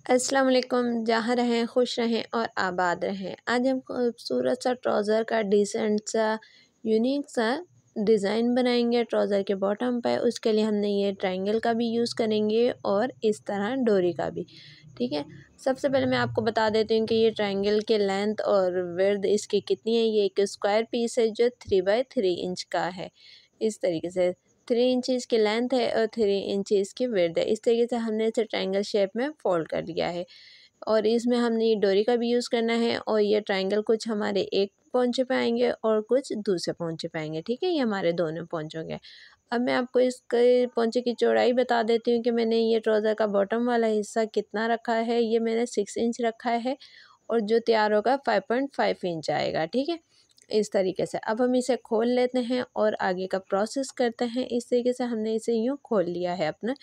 अस्सलाम वालेकुम। जहाँ रहें खुश रहें और आबाद रहें। आज हम खूबसूरत सा ट्राउज़र का डिसेंट सा यूनिक सा डिज़ाइन बनाएंगे ट्राउज़र के बॉटम पे। उसके लिए हमने ये ट्रायंगल का भी यूज़ करेंगे और इस तरह डोरी का भी। ठीक है, सबसे पहले मैं आपको बता देती हूँ कि ये ट्रायंगल के लेंथ और विड्थ इसकी कितनी है। ये एक स्क्वायर पीस है जो 3x3 इंच का है। इस तरीके से 3 इंच इसकी लेंथ है और 3 इंच इसकी विड्थ है। इस तरीके से हमने इसे ट्रायंगल शेप में फोल्ड कर लिया है और इसमें हमने ये डोरी का भी यूज़ करना है। और ये ट्रायंगल कुछ हमारे एक पोंचे पे आएंगे और कुछ दूसरे पोंचे पे आएंगे। ठीक है, ये हमारे दोनों पोंचों के। अब मैं आपको इसके पोंचे की चौड़ाई बता देती हूँ कि मैंने ये ट्राउज़र का बॉटम वाला हिस्सा कितना रखा है। ये मैंने 6 इंच रखा है और जो तैयार होगा 5.5 इंच आएगा। ठीक है, इस तरीके से अब हम इसे खोल लेते हैं और आगे का प्रोसेस करते हैं। इस तरीके से हमने इसे यूँ खोल लिया है अपने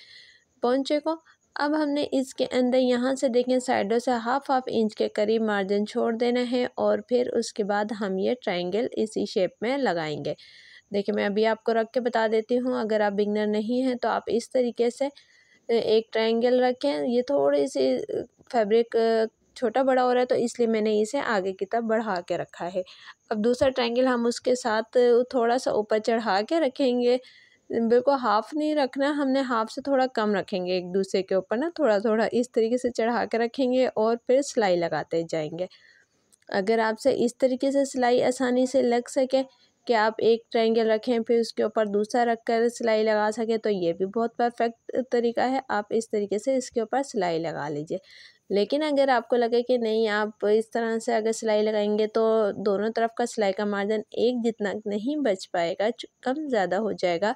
पोंचे को। अब हमने इसके अंदर यहाँ से देखें साइडों से हाफ इंच के करीब मार्जिन छोड़ देना है और फिर उसके बाद हम ये ट्रायंगल इसी शेप में लगाएंगे। देखिए, मैं अभी आपको रख के बता देती हूँ। अगर आप बिगनर नहीं हैं तो आप इस तरीके से एक ट्रायंगल रखें। ये थोड़ी सी फैब्रिक छोटा बड़ा हो रहा है तो इसलिए मैंने इसे आगे की तरफ बढ़ा के रखा है। अब दूसरा ट्रायंगल हम उसके साथ थोड़ा सा ऊपर चढ़ा के रखेंगे। बिल्कुल हाफ नहीं रखना, हमने हाफ से थोड़ा कम रखेंगे एक दूसरे के ऊपर ना, थोड़ा थोड़ा इस तरीके से चढ़ा के रखेंगे और फिर सिलाई लगाते जाएंगे। अगर आपसे इस तरीके से सिलाई आसानी से लग सके कि आप एक ट्रायंगल रखें फिर उसके ऊपर दूसरा रख कर सिलाई लगा सकें तो ये भी बहुत परफेक्ट तरीका है। आप इस तरीके से इसके ऊपर सिलाई लगा लीजिए। लेकिन अगर आपको लगे कि नहीं, आप इस तरह से अगर सिलाई लगाएंगे तो दोनों तरफ का सिलाई का मार्जिन एक जितना नहीं बच पाएगा, कम ज़्यादा हो जाएगा।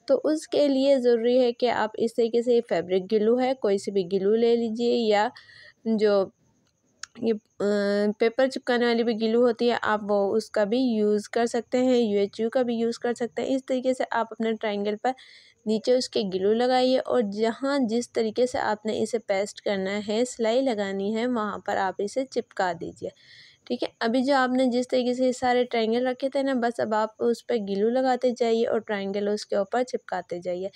तो उसके लिए ज़रूरी है कि आप इस तरीके से फैब्रिक ग्लू है, कोई सी भी ग्लू ले लीजिए या जो ये पेपर चिपकाने वाली भी ग्लू होती है, आप वो उसका भी यूज़ कर सकते हैं, UHU का भी यूज़ कर सकते हैं। इस तरीके से आप अपने ट्रायंगल पर नीचे उसके ग्लू लगाइए और जहाँ जिस तरीके से आपने इसे पेस्ट करना है, सिलाई लगानी है, वहाँ पर आप इसे चिपका दीजिए। ठीक है, अभी जो आपने जिस तरीके से सारे ट्रायंगल रखे थे ना, बस अब आप उस पर ग्लू लगाते जाइए और ट्रायंगल उसके ऊपर चिपकाते जाइए।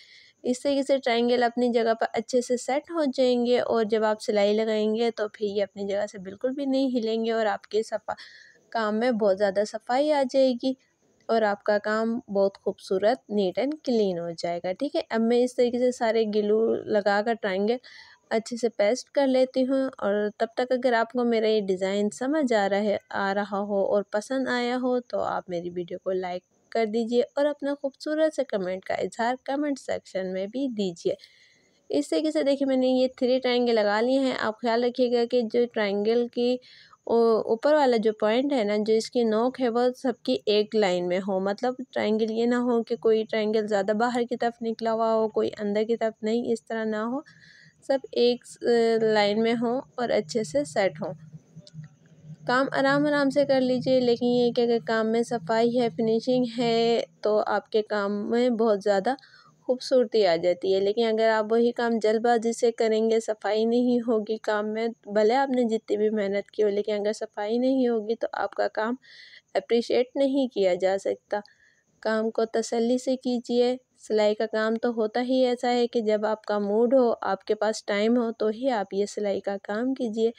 इस तरीके से ट्रायंगल अपनी जगह पर अच्छे से सेट हो जाएंगे और जब आप सिलाई लगाएंगे तो फिर ये अपनी जगह से बिल्कुल भी नहीं हिलेंगे और आपके काम में बहुत ज़्यादा सफाई आ जाएगी और आपका काम बहुत खूबसूरत नीट एंड क्लीन हो जाएगा। ठीक है, अब मैं इस तरीके से सारे ग्लू लगा कर ट्रायंगल अच्छे से पेस्ट कर लेती हूँ। और तब तक अगर आपको मेरा ये डिज़ाइन समझ आ रहा हो और पसंद आया हो तो आप मेरी वीडियो को लाइक कर दीजिए और अपना खूबसूरत से कमेंट का इजहार कमेंट सेक्शन में भी दीजिए। इस तरीके से देखिए, मैंने ये 3 ट्रायंगल लगा लिए हैं। आप ख्याल रखिएगा कि जो ट्रायंगल की ऊपर वाला जो पॉइंट है ना, जो इसकी नोक है, वो सबकी एक लाइन में हो। मतलब ट्रायंगल ये ना हो कि कोई ट्रायंगल ज़्यादा बाहर की तरफ निकला हुआ हो, कोई अंदर की तरफ नहीं, इस तरह ना हो। सब एक लाइन में हो और अच्छे से सेट हो। काम आराम आराम से कर लीजिए, लेकिन ये कि अगर काम में सफाई है, फिनिशिंग है, तो आपके काम में बहुत ज़्यादा खूबसूरती आ जाती है। लेकिन अगर आप वही काम जल्दबाजी से करेंगे, सफाई नहीं होगी काम में, भले आपने जितनी भी मेहनत की हो, लेकिन अगर सफाई नहीं होगी तो आपका काम अप्रिशिएट नहीं किया जा सकता। काम को तसल्ली से कीजिए। सिलाई का काम तो होता ही ऐसा है कि जब आपका मूड हो, आपके पास टाइम हो, तो ही आप ये सिलाई का काम कीजिए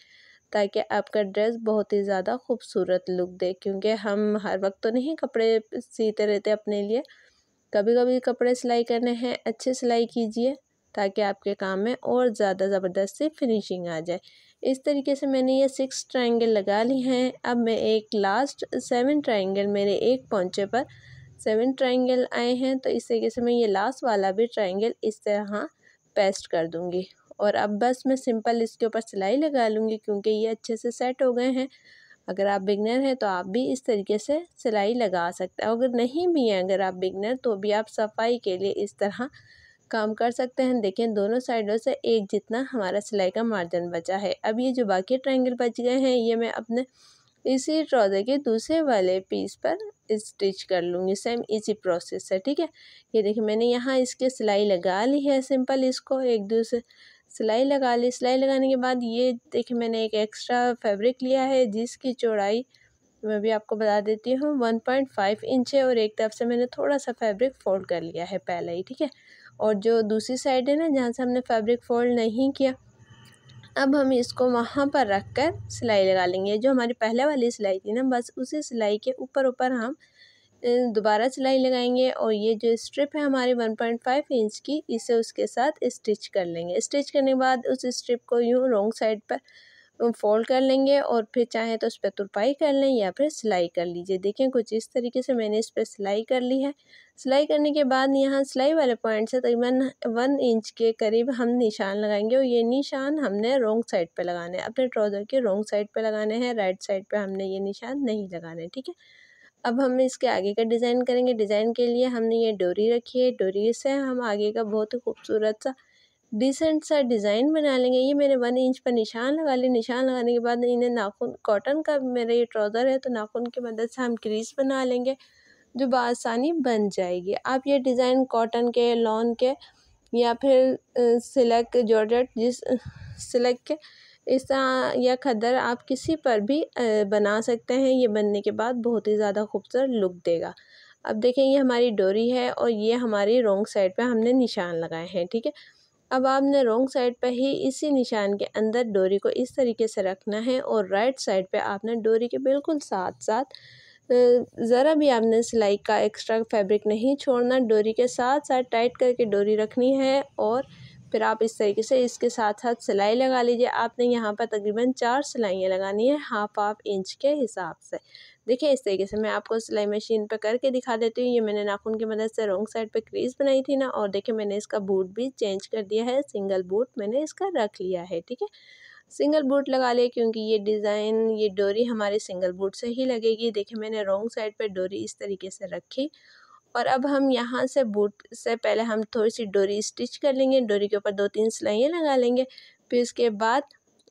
ताकि आपका ड्रेस बहुत ही ज़्यादा खूबसूरत लुक दे। क्योंकि हम हर वक्त तो नहीं कपड़े सीते रहते अपने लिए, कभी कभी कपड़े सिलाई करने हैं। अच्छे सिलाई कीजिए ताकि आपके काम में और ज़्यादा ज़बरदस्त सी फिनिशिंग आ जाए। इस तरीके से मैंने ये 6 ट्रायंगल लगा ली हैं। अब मैं एक लास्ट 7 ट्रायंगल, मेरे एक पोंचे पर 7 ट्रायंगल आए हैं, तो इस तरीके से मैं ये लास्ट वाला भी ट्रायंगल इस तरह पेस्ट कर दूँगी और अब बस मैं सिंपल इसके ऊपर सिलाई लगा लूँगी क्योंकि ये अच्छे से सेट हो गए हैं। अगर आप बिगनर हैं तो आप भी इस तरीके से सिलाई लगा सकते हैं। अगर नहीं भी हैं, अगर आप बिगनर, तो भी आप सफाई के लिए इस तरह काम कर सकते हैं। देखें, दोनों साइडों से एक जितना हमारा सिलाई का मार्जिन बचा है। अब ये जो बाकी ट्रायंगल बच गए हैं, ये मैं अपने इसी ट्राउज़र के दूसरे वाले पीस पर स्टिच कर लूँगी, सेम इसी प्रोसेस से। ठीक है, ये देखिए मैंने यहाँ इसके सिलाई लगा ली है। सिंपल इसको एक दूसरे सिलाई लगा ली। सिलाई लगाने के बाद ये देखिए मैंने एक एक्स्ट्रा फैब्रिक लिया है जिसकी चौड़ाई मैं भी आपको बता देती हूँ 1.5 इंच है और एक तरफ से मैंने थोड़ा सा फैब्रिक फोल्ड कर लिया है पहले ही। ठीक है, और जो दूसरी साइड है ना, जहाँ से हमने फैब्रिक फोल्ड नहीं किया, अब हम इसको वहाँ पर रख कर सिलाई लगा लेंगे। जो हमारी पहले वाली सिलाई थी ना, बस उसी सिलाई के ऊपर हम दोबारा सिलाई लगाएंगे और ये जो स्ट्रिप है हमारी 1.5 इंच की, इसे उसके साथ स्टिच कर लेंगे। स्टिच करने के बाद उस स्ट्रिप को यूँ रॉन्ग साइड पर फोल्ड कर लेंगे और फिर चाहे तो उस पर तुरपाई कर लें या फिर सिलाई कर लीजिए। देखें कुछ इस तरीके से मैंने इस पर सिलाई कर ली है। सिलाई करने के बाद यहाँ सिलाई वाले पॉइंट से तकरीबन 1 इंच के करीब हम निशान लगाएंगे और ये निशान हमने रॉन्ग साइड पे लगाने हैं, अपने ट्राउज़र के रॉन्ग साइड पे लगाने हैं, राइट साइड पे हमने ये निशान नहीं लगाने, ठीक है। अब हम इसके आगे का डिज़ाइन करेंगे। डिज़ाइन के लिए हमने ये डोरी रखी है, डोरी से हम आगे का बहुत ही खूबसूरत सा डिसेंट सा डिज़ाइन बना लेंगे। ये मैंने 1 इंच पर निशान लगा लिए। निशान लगाने के बाद इन्हें नाखून, कॉटन का मेरा ये ट्राउज़र है तो नाखून की मदद से हम क्रीज बना लेंगे जो बआसानी बन जाएगी। आप ये डिज़ाइन कॉटन के, लॉन के या फिर सिल्क, जॉर्जेट, जिस सिल्क के इस तरह या खद्दर आप किसी पर भी बना सकते हैं। ये बनने के बाद बहुत ही ज़्यादा खूबसूरत लुक देगा। अब देखें ये हमारी डोरी है और ये हमारी रॉन्ग साइड पे हमने निशान लगाए हैं, ठीक है। अब आपने रॉन्ग साइड पे ही इसी निशान के अंदर डोरी को इस तरीके से रखना है और राइट साइड पे आपने डोरी के बिल्कुल साथ साथ ज़रा भी आपने सिलाई का एक्स्ट्रा फैब्रिक नहीं छोड़ना, डोरी के साथ साथ टाइट करके डोरी रखनी है और फिर आप इस तरीके से इसके साथ साथ सिलाई लगा लीजिए। आपने यहाँ पर तकरीबन 4 सिलाइयाँ लगानी है हाफ इंच के हिसाब से। देखिए इस तरीके से मैं आपको सिलाई मशीन पे करके दिखा देती हूँ। ये मैंने नाखून की मदद से रॉन्ग साइड पे क्रीज बनाई थी ना, और देखिए मैंने इसका बूट भी चेंज कर दिया है, सिंगल बूट मैंने इसका रख लिया है, ठीक है। सिंगल बूट लगा ले क्योंकि ये डिज़ाइन, ये डोरी हमारी सिंगल बूट से ही लगेगी। देखिए मैंने रॉन्ग साइड पे डोरी इस तरीके से रखी और अब हम यहाँ से बूट से पहले हम थोड़ी सी डोरी स्टिच कर लेंगे। डोरी के ऊपर 2-3 सिलाइयाँ लगा लेंगे। फिर उसके बाद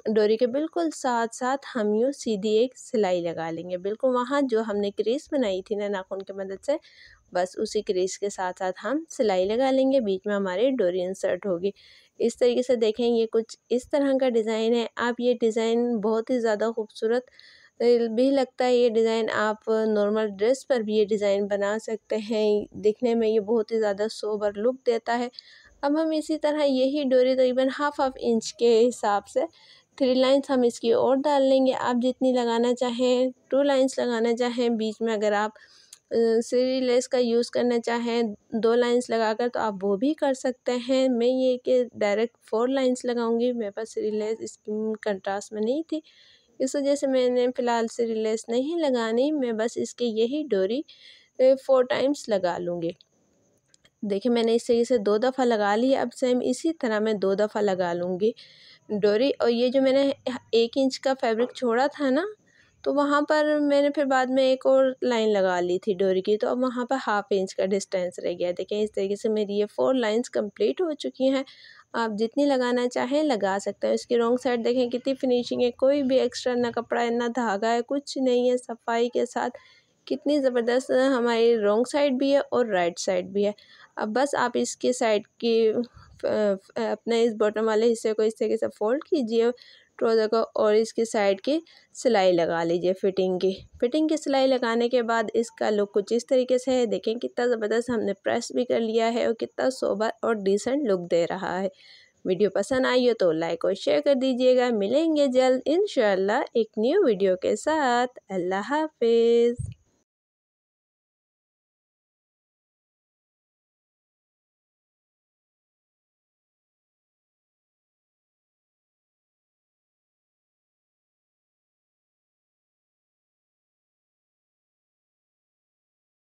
डोरी के बिल्कुल साथ साथ हम यूँ सीधी एक सिलाई लगा लेंगे, बिल्कुल वहाँ जो हमने क्रीज बनाई थी ना नाखून की मदद से, बस उसी क्रीज के साथ साथ हम सिलाई लगा लेंगे। बीच में हमारी डोरी इंसर्ट होगी। इस तरीके से देखें ये कुछ इस तरह का डिज़ाइन है। आप ये डिज़ाइन बहुत ही ज़्यादा खूबसूरत भी लगता है। ये डिज़ाइन आप नॉर्मल ड्रेस पर भी ये डिज़ाइन बना सकते हैं। दिखने में ये बहुत ही ज़्यादा सोबर लुक देता है। अब हम इसी तरह यही डोरी तकरीबन हाफ इंच के हिसाब से 3 लाइन्स हम इसकी और डाल लेंगे। आप जितनी लगाना चाहें, 2 लाइन्स लगाना चाहें, बीच में अगर आप सीरी लेस का यूज़ करना चाहें 2 लाइन्स लगाकर तो आप वो भी कर सकते हैं। मैं ये कि डायरेक्ट 4 लाइन्स लगाऊंगी, मेरे पास सीरी लेस इसकी कंट्रास्ट में नहीं थी, इस वजह से मैंने फ़िलहाल सीरी लेस नहीं लगानी। मैं बस इसकी यही डोरी 4 टाइम्स लगा लूँगी। देखिए मैंने इस तरीके से 2 दफ़ा लगा ली। अब सेम इसी तरह मैं 2 दफ़ा लगा लूँगी डोरी। और ये जो मैंने 1 इंच का फैब्रिक छोड़ा था ना, तो वहाँ पर मैंने फिर बाद में एक और लाइन लगा ली थी डोरी की, तो अब वहाँ पर हाफ इंच का डिस्टेंस रह गया। देखें इस तरीके से मेरी ये 4 लाइंस कंप्लीट हो चुकी हैं। आप जितनी लगाना चाहें लगा सकते हैं। इसकी रॉन्ग साइड देखें कितनी फिनिशिंग है, कोई भी एक्स्ट्रा ना कपड़ा है ना धागा है, कुछ नहीं है, सफाई के साथ कितनी ज़बरदस्त हमारी रॉन्ग साइड भी है और राइट साइड भी है। अब बस आप इसके साइड की अपने इस बॉटम वाले हिस्से को इस तरीके से फोल्ड कीजिए ट्राउज़र को और इसकी साइड की सिलाई लगा लीजिए फिटिंग की सिलाई लगाने के बाद इसका लुक कुछ इस तरीके से है। देखें कितना ज़बरदस्त हमने प्रेस भी कर लिया है और कितना सोबर और डिसेंट लुक दे रहा है। वीडियो पसंद आई हो तो लाइक और शेयर कर दीजिएगा। मिलेंगे जल्द इंशाल्लाह एक न्यू वीडियो के साथ। अल्लाह हाफिज़।